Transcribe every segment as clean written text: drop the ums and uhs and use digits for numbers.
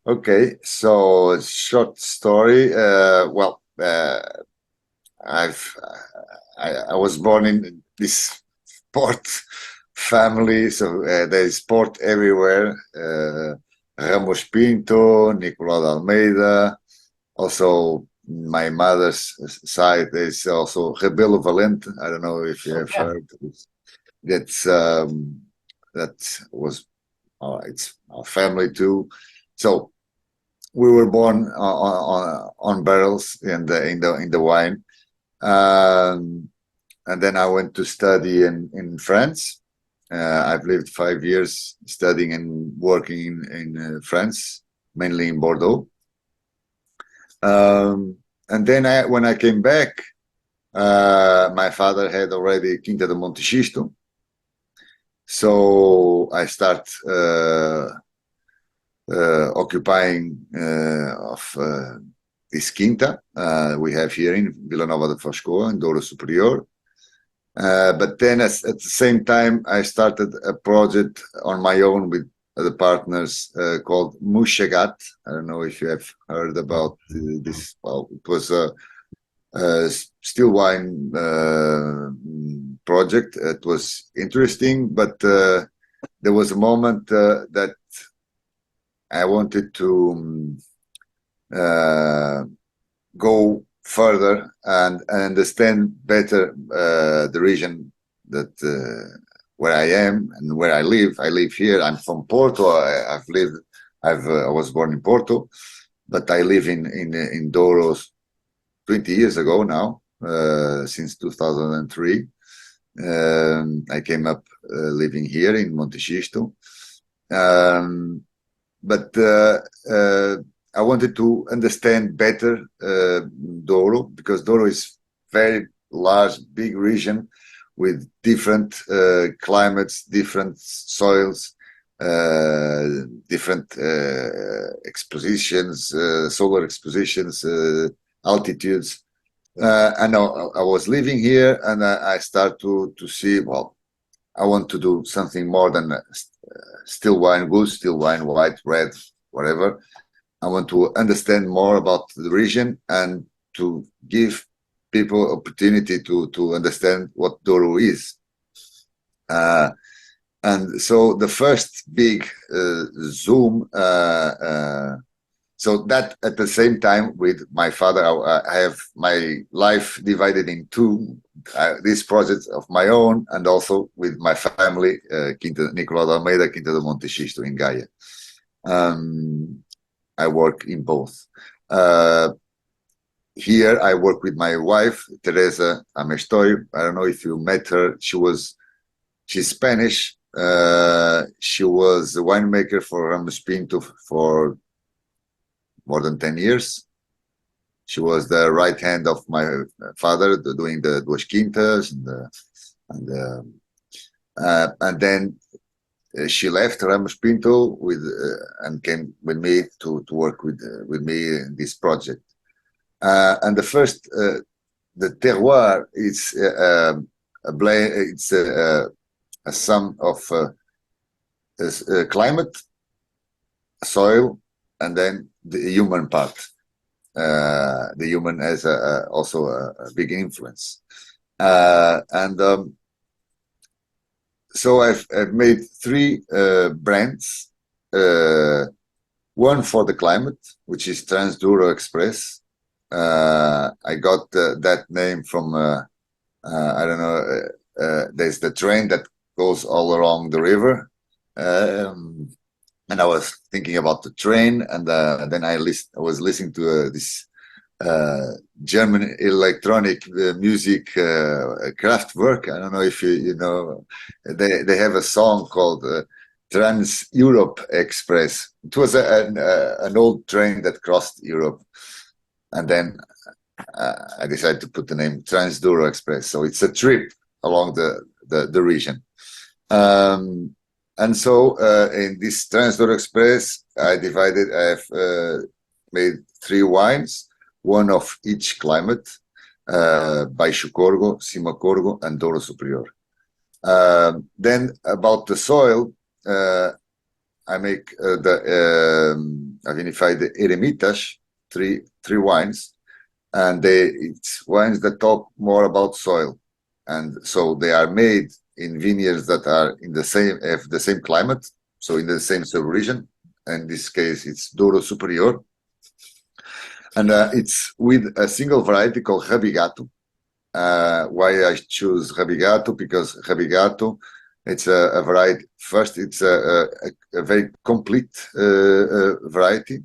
Okay, so short story. I've I was born in this sport family, so there's sport everywhere. Ramos Pinto, Nicolau Almeida. Also, my mother's side is also Rebelo Valente. I don't know if you have heard. That's that was it's our family too. So we were born on barrels in the wine, um, and then I went to study in France. I've lived 5 years studying and working in France, mainly in Bordeaux. And then when I came back, my father had already Quinta de Montexisto, so I start occupying of this quinta we have here in Vila Nova de Foscoa and Douro Superior. But then at the same time, I started a project on my own with other partners called Mushagat. I don't know if you have heard about this. Well, it was a still wine project. It was interesting, but there was a moment that I wanted to go further and understand better the region that where I am and where I live. I live here. I'm from Porto. I was born in Porto, but I live in Douro 20 years ago now, since 2003. I came up living here in Montexisto. But I wanted to understand better Douro, because Douro is very large, big region with different climates, different soils, different expositions, solar expositions, altitudes. And I was living here, and I start to see, well, I want to do something more than still wine, good still wine, white, red, whatever. I want to understand more about the region and to give people opportunity to understand what Douro is. And so the first big Zoom, so that at the same time with my father, I have my life divided in two, this project of my own and also with my family, Nicolau Almeida, Quinta de Montexisto in Gaia. I work in both. Here I work with my wife, Teresa Amestoy. I don't know if you met her. She's Spanish. She was a winemaker for Ramos Pinto for more than 10 years. She was the right hand of my father doing the Duas Quintas and then she left Ramos Pinto and came with me to work with me in this project. And the first, the terroir is it's a sum of climate, soil, and then the human part. The human has also a big influence. So I've made three brands. One for the climate, which is Transdouro Express. I got that name from, I don't know, there's the train that goes all along the river. And I was thinking about the train, and then I was listening to this German electronic music Kraftwerk. I don't know if you know. They have a song called Trans Europe Express. It was an old train that crossed Europe, and then I decided to put the name Transdouro Express. So it's a trip along the region. And so in this Transdouro Express, I've made three wines, one of each climate, Baixo Corgo, Cima Corgo, and Douro Superior. Then about the soil, I make I vinify the Eremitas, three wines, and it's wines that talk more about soil, and so they are made in vineyards that are in have the same climate, so in the same subregion. In this case, it's Douro Superior, and it's with a single variety called Rabigato. Why I choose Rabigato? Because Rabigato, it's a variety. First, it's a very complete variety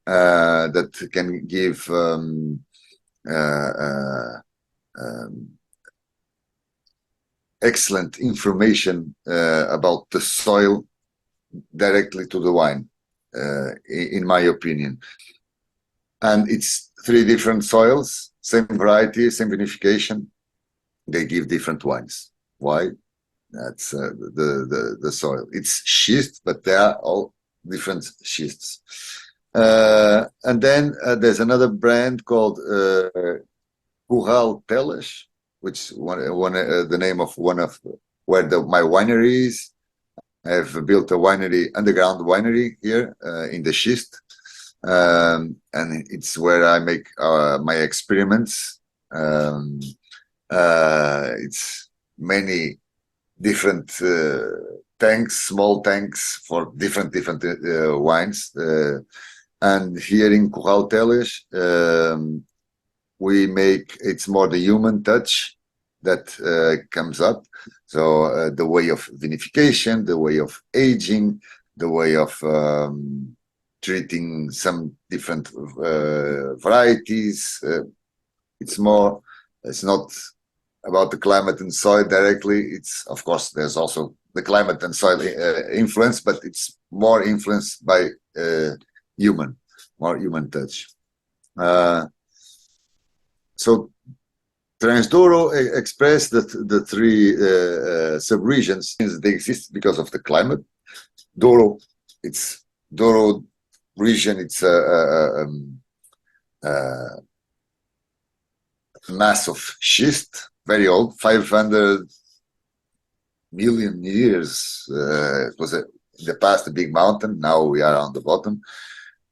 that can give excellent information about the soil directly to the wine, in my opinion. And it's three different soils, same variety, same vinification. They give different wines. Why? That's the soil. It's schist, but they are all different schists. And then there's another brand called Curral Teles, which the name of one of where my winery is. I have built a winery, underground winery here in the schist, and it's where I make my experiments. It's many different tanks, small tanks for different wines. And here in Curral Teles, we make, it's more the human touch that comes up. So the way of vinification, the way of aging, the way of treating some different varieties. It's not about the climate and soil directly. It's, of course, there's also the climate and soil influence, but it's more influenced by more human touch. So Transdouro express the three subregions, since they exist because of the climate. Douro region, it's a mass of schist, very old, 500 million years. It was in the past a big mountain. Now we are on the bottom.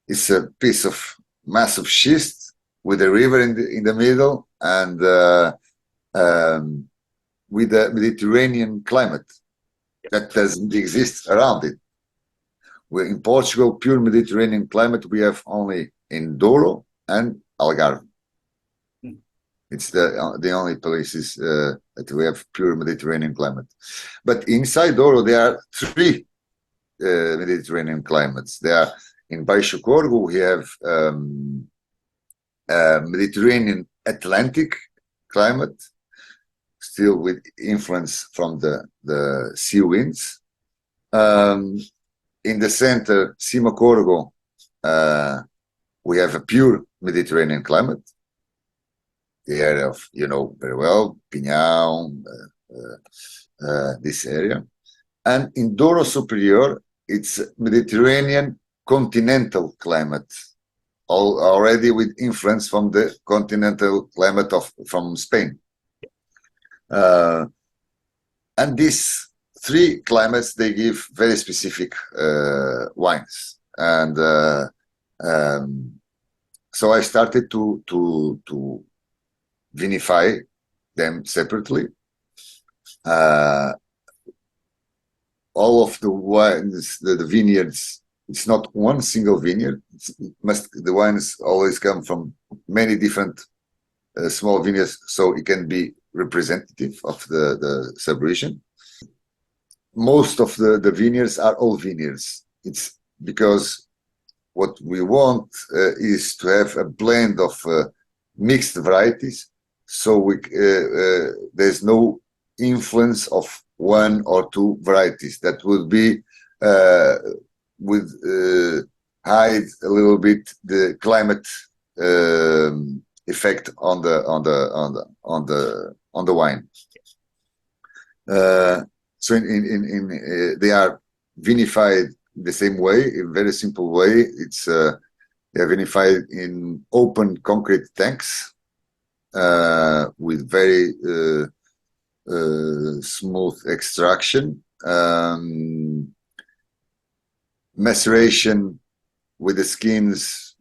It's a piece of massive schist with a river in the middle, and with the Mediterranean climate that doesn't exist around it. We're in Portugal, pure Mediterranean climate we have only in Douro and Algarve. It's the only places that we have pure Mediterranean climate. But inside Douro, there are three Mediterranean climates. They are in Baixo Corgo, we have Mediterranean Atlantic climate, still with influence from the sea winds. In the center, Cima Corgo, we have a pure Mediterranean climate. The area of, very well, Pinhão, this area. And in Douro Superior, it's Mediterranean continental climate, already with influence from the continental climate from Spain. And these three climates, they give very specific wines. And so I started to vinify them separately. All of the wines, the vineyards, it's not one single vineyard. The wines always come from many different small vineyards, so it can be representative of the subregion. Most of the vineyards are all vineyards. It's because what we want is to have a blend of mixed varieties, so there's no influence of one or two varieties that would be hide a little bit the climate effect on the wine. So they are vinified the same way, in a very simple way. It's they are vinified in open concrete tanks with very smooth extraction. maceration with the skins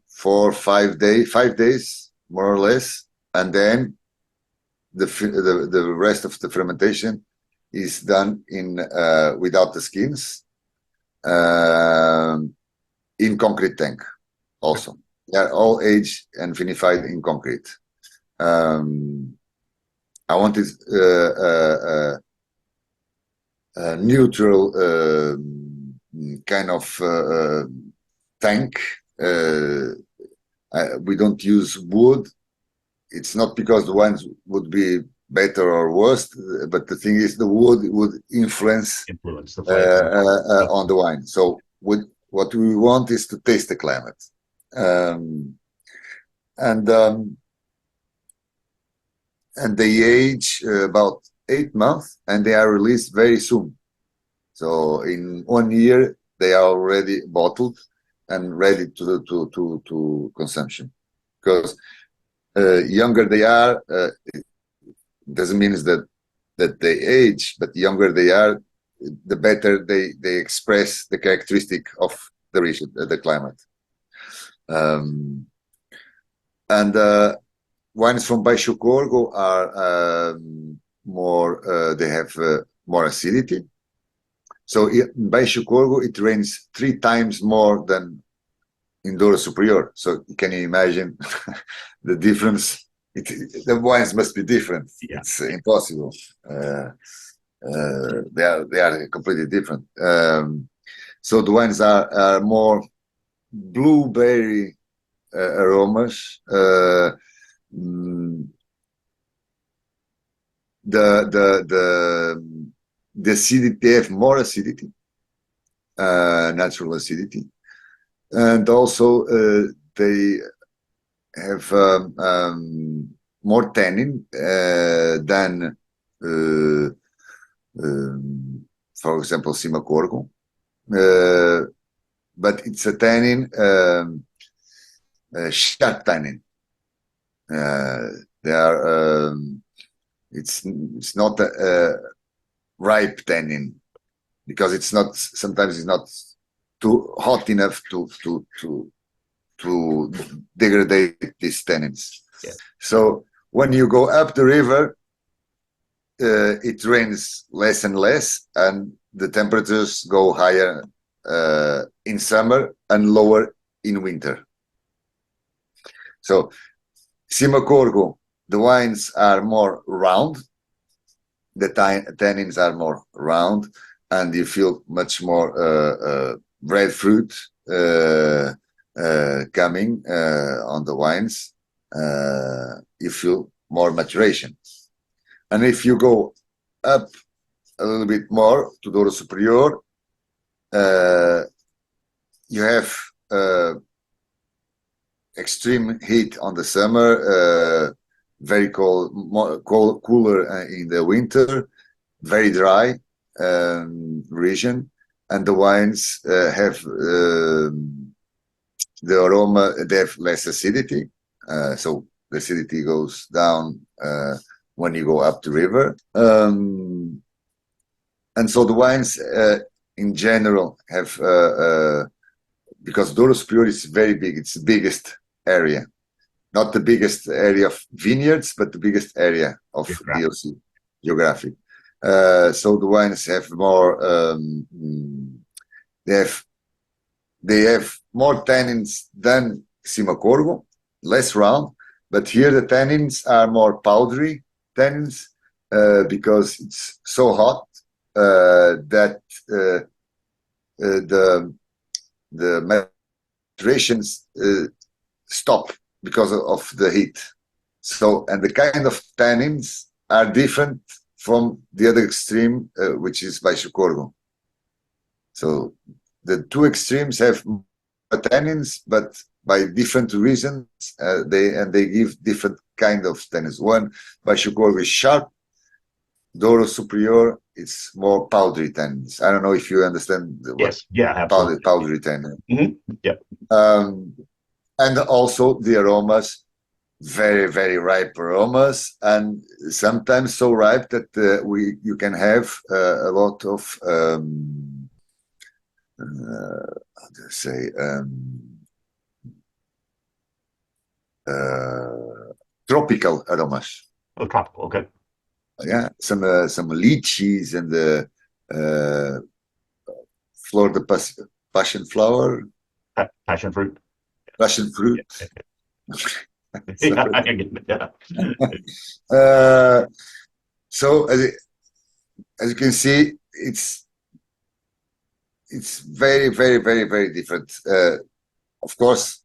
5 days, more or less, and then the rest of the fermentation is done in without the skins, in concrete tank also. They're all aged and vinified in concrete. I wanted a neutral kind of tank. We don't use wood. It's not because the wines would be better or worse, but the thing is the wood would influence the flavor on the wine. So what we want is to taste the climate. And they age about 8 months, and they are released very soon. So in 1 year, they are already bottled and ready to consumption. Because younger they are, it doesn't mean that they age, but the younger they are, the better they express the characteristic of the region, the climate. Wines from Baixo Corgo are more, they have more acidity. So in Baixo Corgo, it rains 3 times more than in Douro Superior. So can you imagine the difference? The wines must be different. Yeah. It's impossible. They are completely different. So the wines are more blueberry aromas. The acidity, they have more acidity, natural acidity, and also they have more tannin than, for example, Simacorgo. But it's a tannin, sharp tannin. They are. It's not ripe tannin, because it's not. Sometimes it's not too hot enough to degrade these tannins. Yeah. So when you go up the river, it rains less and less, and the temperatures go higher in summer and lower in winter. So Simacorgo, the wines are more round, the tannins are more round, and you feel much more breadfruit coming on the wines. You feel more maturation. And if you go up a little bit more to Douro Superior, you have extreme heat on the summer, very cold, cooler in the winter, very dry region, and the wines have the aroma, they have less acidity, so the acidity goes down when you go up the river. And so the wines in general have, because Douro Superior is very big, it's the biggest area. Not the biggest area of vineyards, but the biggest area of DOC, geographic. So the wines have more, they have more tannins than Simacorgo, less round, but here the tannins are more powdery tannins, because it's so hot that the maturations stop because of the heat. So, and the kind of tannins are different from the other extreme, which is Baixo Corgo. So the two extremes have tannins, but by different reasons, they give different kind of tannins. One, Baixo Corgo is sharp. Douro Superior, it's more powdery tannins. I don't know if you understand what powdery tannin. Mm-hmm. Yep. And also the aromas, very, very ripe aromas, and sometimes so ripe that you can have a lot of how do I say, tropical aromas. Oh, tropical. Okay. Yeah, some lychees and the flor de passion flower, Passion fruit. passion fruit. Yeah. Yeah, Sorry. I get it. Yeah. Uh, so as you can see, it's very, very, very, very different. Of course,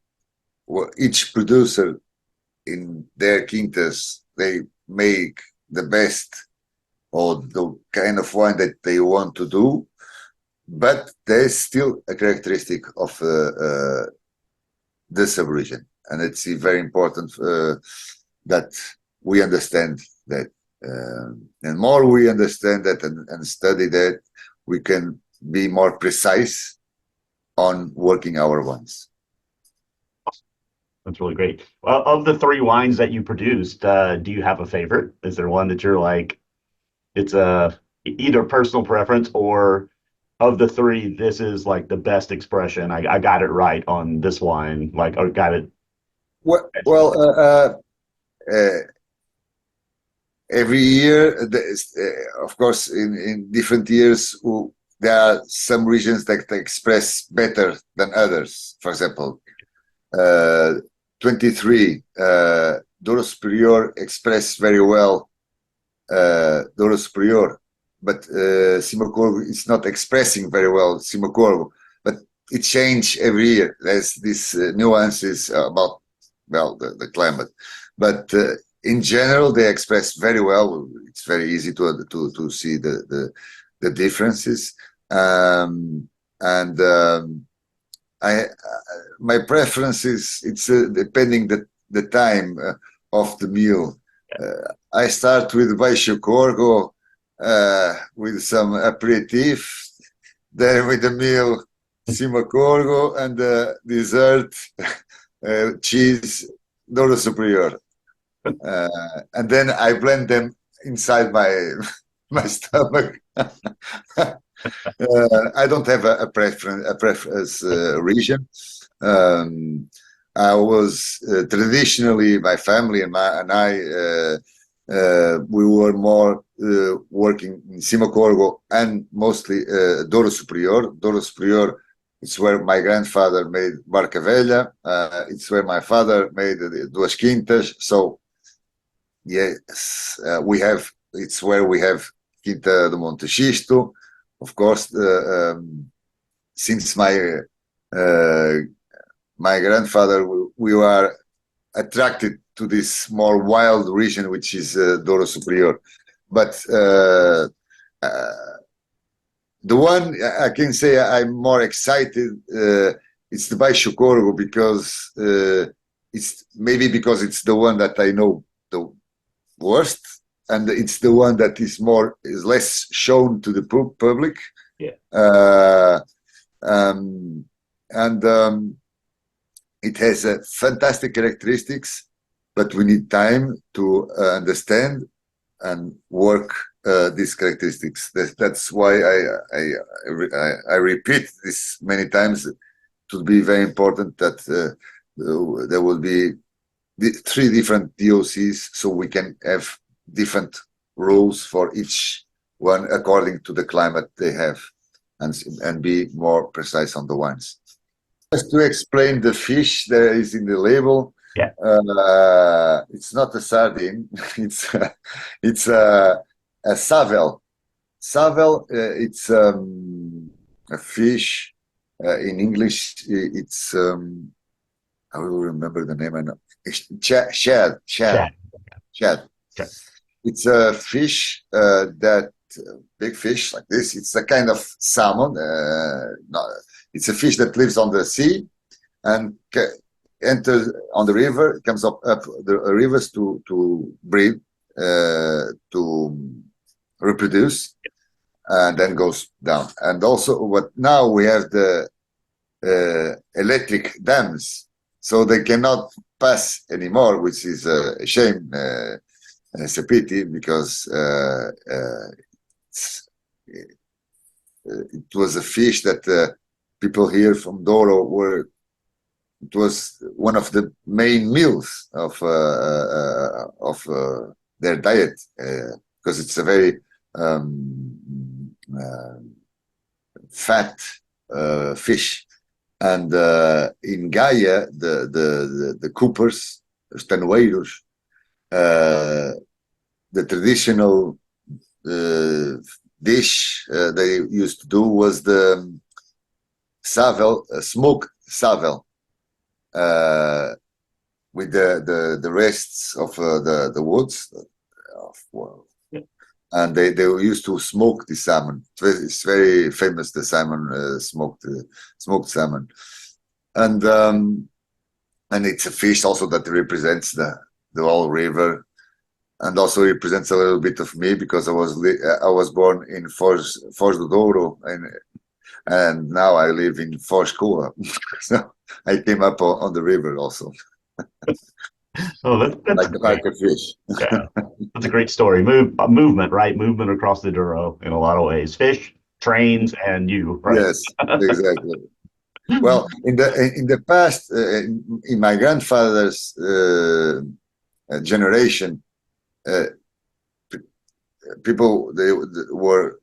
each producer in their quintas, they make the best or the kind of wine that they want to do, but there's still a characteristic of this sub-region, and it's very important that we understand that, and more we understand that and study that, we can be more precise on working our wines. That's really great. Well, of the three wines that you produced, do you have a favorite? Is there one that you're like, it's a either personal preference or of the three, this is like the best expression. I got it right on this wine, like or got it. Well, uh, every year, of course, in different years, there are some regions that express better than others. For example, 23, Douro Superior express very well Douro Superior, but Cima is not expressing very well Cima, but it changes every year. There's these nuances about, well, the climate, but in general they express very well. It's very easy to see the differences, and I my preference is it's depending the time of the meal. I start with baixo corgo with some aperitif, then with the meal cima corgo, and the dessert cheese Douro Superior, and then I blend them inside my my stomach. I don't have a preference region. Um, I was traditionally, my family and I, we were more working in Cima Corgo and mostly Douro Superior. Douro Superior, it's where my grandfather made Barca Velha. It's where my father made Duas Quintas. So yes, it's where we have Quinta do Monte Xisto. Of course, since uh, my grandfather, we were attracted to this more wild region, which is Douro Superior. But the one I can say I'm more excited, it's the Baixo Corvo, because it's maybe because it's the one that I know the worst, and it's the one that is less shown to the public. Yeah. And it has fantastic characteristics, but we need time to understand and work these characteristics. That's why I repeat this many times. It would be very important that there will be three different DOCs, so we can have different rules for each one according to the climate they have, and be more precise on the wines. Just to explain the fish that is in the label, Yeah. it's not a sardine. It's a savel. Savel. It's a fish. In English, it's I will remember the name. I know. Shad. Chad. Shad. Okay. It's a fish that big fish like this. It's a kind of salmon. It's a fish that lives on the sea and enters on the river, comes up the rivers to breed, to reproduce, and then goes down. And also, what now we have the electric dams, so they cannot pass anymore, which is a shame. It's a pity, because it was a fish that people here from Douro were. It was one of the main meals of their diet because it's a very fat fish. And in Gaia, the coopers, os tanoeiros, the traditional dish they used to do was the savel, smoked savel, with the rests of the woods, well, and they used to smoke the salmon. It's very famous, the salmon, smoked salmon, and it's a fish also that represents the whole river, and also represents a little bit of me because I was born in Foz do Douro, and now I live in Foz Coa. So I came up on the river also. Oh, that's Like a fish. yeah, that's a great story. Movement, right? Movement across the Douro in a lot of ways. Fish, trains, and you, right? Yes, exactly. Well, in the past, in my grandfather's generation, uh, people were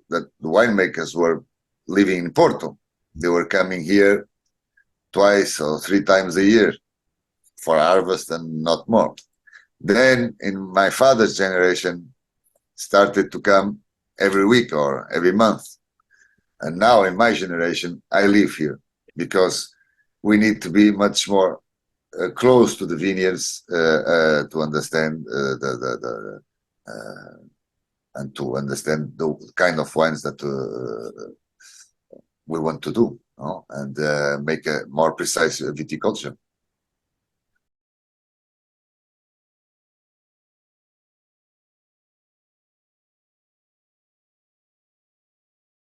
that the winemakers were living in Porto. They were coming here twice or three times a year for harvest and not more. Then, in my father's generation, started to come every week or every month. And now, in my generation, I live here because we need to be much more close to the vineyards to understand and to understand the kind of wines that we want to do, and make a more precise viticulture.